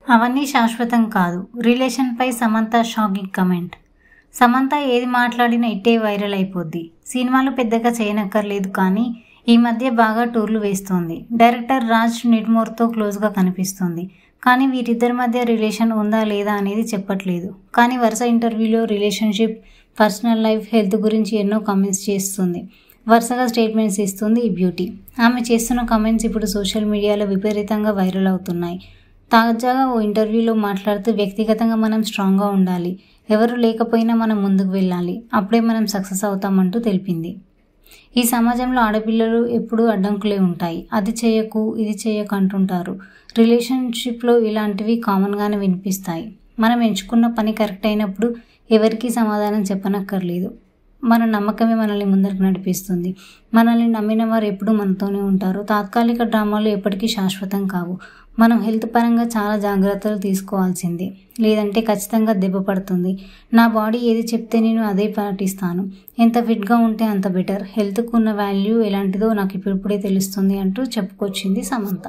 అవన్నీ శాశ్వతం కాదు. రిలేషన్పై సమంత షాకింగ్ కమెంట్. సమంత ఏది మాట్లాడినా ఇట్టే వైరల్ అయిపోద్ది. సినిమాలు పెద్దగా చేయనక్కర్లేదు, కానీ ఈ మధ్య బాగా టూర్లు వేస్తోంది. డైరెక్టర్ రాజ్ నిడ్మోర్తో క్లోజ్గా కనిపిస్తుంది. కానీ వీరిద్దరి మధ్య రిలేషన్ ఉందా లేదా అనేది చెప్పట్లేదు. కానీ వరుస ఇంటర్వ్యూలో రిలేషన్షిప్, పర్సనల్ లైఫ్, హెల్త్ గురించి ఎన్నో కామెంట్స్ చేస్తుంది. వరుసగా స్టేట్మెంట్స్ ఇస్తుంది ఈ బ్యూటీ. ఆమె చేస్తున్న కామెంట్స్ ఇప్పుడు సోషల్ మీడియాలో విపరీతంగా వైరల్ అవుతున్నాయి. తాజాగా ఓ ఇంటర్వ్యూలో మాట్లాడుతూ వ్యక్తిగతంగా మనం స్ట్రాంగ్గా ఉండాలి, ఎవరు లేకపోయినా మనం ముందుకు వెళ్ళాలి, అప్పుడే మనం సక్సెస్ అవుతామంటూ తెలిపింది. ఈ సమాజంలో ఆడపిల్లలు ఎప్పుడూ అడ్డంకులే ఉంటాయి. అది చేయకు, ఇది చేయకు అంటుంటారు. రిలేషన్షిప్లో ఇలాంటివి కామన్గానే వినిపిస్తాయి. మనం ఎంచుకున్న పని కరెక్ట్ అయినప్పుడు ఎవరికీ సమాధానం చెప్పనక్కర్లేదు. మన నమ్మకమే మనల్ని ముందరకు నడిపిస్తుంది. మనల్ని నమ్మిన వారు ఎప్పుడూ మనతోనే ఉంటారు. తాత్కాలిక డ్రామాలు ఎప్పటికీ శాశ్వతం కావు. మనం హెల్త్ పరంగా చాలా జాగ్రత్తలు తీసుకోవాల్సిందే, లేదంటే ఖచ్చితంగా దెబ్బ పడుతుంది. నా బాడీ ఏది చెప్తే నేను అదే పాటిస్తాను. ఎంత ఫిట్గా ఉంటే అంత బెటర్. హెల్త్కు ఉన్న వాల్యూ ఎలాంటిదో నాకు ఇప్పుడిప్పుడే తెలుస్తుంది అంటూ చెప్పుకొచ్చింది సమంత.